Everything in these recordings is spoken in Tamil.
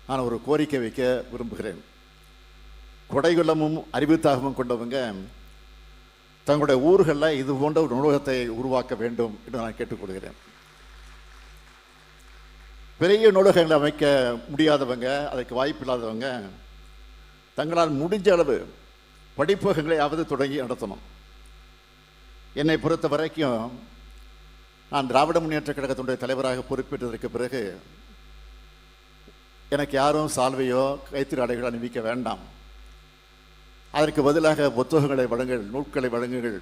நான் ஒரு கோரிக்கை வைக்க விரும்புகிறேன். கொடைகுள்ளமும் அறிவுத்தாகமும் கொண்டவங்க தங்களுடைய ஊர்களில் இது போன்ற ஒரு நூலகத்தை உருவாக்க வேண்டும் என்று நான் கேட்டுக்கொள்கிறேன். பெரிய நூலகங்களை அமைக்க முடியாதவங்க, அதற்கு வாய்ப்பு இல்லாதவங்க தங்களால் முடிஞ்ச அளவு படிப்பகங்களையாவது தொடங்கி நடத்தணும். என்னை பொறுத்த வரைக்கும் நான் திராவிட முன்னேற்ற கழகத்தினுடைய தலைவராக பொறுப்பேற்றதற்கு பிறகு எனக்கு யாரும் சால்வையோ கைத்திரி ஆடைகளோ அணிவிக்க வேண்டாம். அதற்கு பதிலாக புத்தகங்களை வழங்குங்கள், நூல்களை வழங்குங்கள்.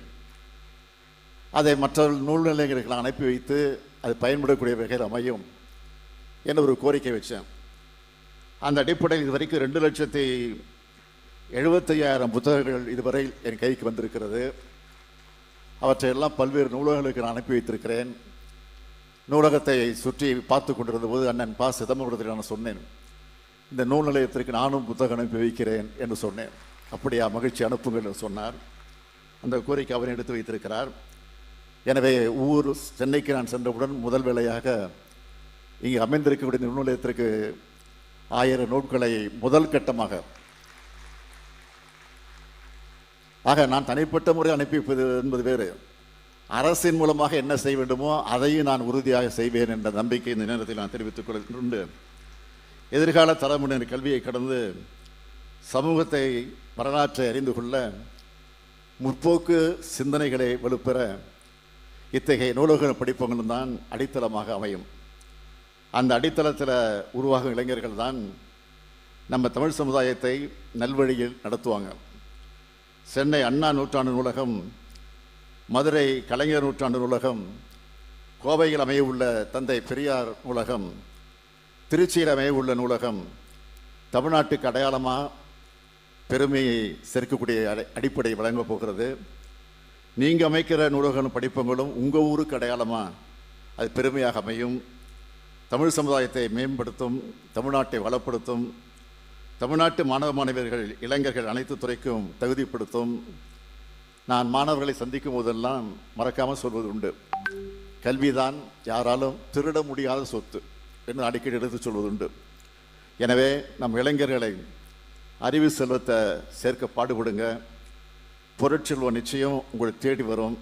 அதை மற்ற நூல் நிலையங்களுக்கு அனுப்பி வைத்து அது பயன்படக்கூடிய வகையில் அமையும் என்ற ஒரு கோரிக்கை வச்சேன். அந்த அடிப்படையில் இதுவரைக்கும் 2,75,000 புத்தகங்கள் இதுவரை என் கைக்கு வந்திருக்கிறது. அவற்றையெல்லாம் பல்வேறு நூலகங்களுக்கு நான் அனுப்பி வைத்திருக்கிறேன். நூலகத்தை சுற்றி பார்த்து கொண்டிருந்த போது அண்ணன் பா. சிதம்பரத்தில் நான் சொன்னேன், இந்த நூல் நிலையத்திற்கு நானும் புத்தகம் அனுப்பி வைக்கிறேன் என்று சொன்னேன். அப்படியா, மகிழ்ச்சி, அனுப்புங்கள் என்று சொன்னார். அந்த கோரிக்கை அவன் எடுத்து வைத்திருக்கிறார். எனவே சென்னைக்கு நான் சென்றவுடன் முதல் வேளையாக இங்கே அமைந்திருக்கக்கூடிய நூல் நிலையத்திற்கு 1000 நூல்களை முதல் கட்டமாக, ஆக நான் தனிப்பட்ட முறை அனுப்பி வைப்பது என்பது வேறு, அரசின் மூலமாக என்ன செய்ய வேண்டுமோ அதையும் நான் உறுதியாக செய்வேன் என்ற நம்பிக்கை இந்த நேரத்தில் நான் தெரிவித்துக் கொள்கின்ற. எதிர்கால தலைமுறையினர் கல்வியை கடந்து சமூகத்தை, வரலாற்றை அறிந்து கொள்ள, முற்போக்கு சிந்தனைகளை வலுப்பெற இத்தகைய நூலக படிப்பங்களும் தான் அடித்தளமாக அமையும். அந்த அடித்தளத்தில் உருவாகும் இளைஞர்கள் தான் நம்ம தமிழ் சமுதாயத்தை நல்வழியில் நடத்துவாங்க. சென்னை அண்ணா நூற்றாண்டு நூலகம், மதுரை கலைஞர் நூற்றாண்டு நூலகம், கோவையில் அமையவுள்ள தந்தை பெரியார் நூலகம், திருச்சியில் அமையவுள்ள நூலகம் தமிழ்நாட்டுக்கு அடையாளமாக பெருமையை சேர்க்கக்கூடிய அடிப்படை வழங்கப் போகிறது. நீங்கள் அமைக்கிற நூலகம் படிப்பங்களும் உங்கள் ஊருக்கு அடையாளமாக அது பெருமையாக அமையும். தமிழ் சமுதாயத்தை மேம்படுத்தும், தமிழ்நாட்டை வளப்படுத்தும், தமிழ்நாட்டு மாணவ மாணவியர்கள், இளைஞர்கள் அனைத்து துறைக்கும் தகுதிப்படுத்தும். நான் மாணவர்களை சந்திக்கும் போதெல்லாம் மறக்காமல் சொல்வது உண்டு, கல்விதான் யாராலும் திருட முடியாத சொத்து என்று அடிக்கடி எடுத்து சொல்வது உண்டு. எனவே நம் இளைஞர்களை அறிவு செல்வத்தை சேர்க்க பாடுபடுங்க. பொருட்செல்வம் நிச்சயம் உங்களை தேடி வரும்.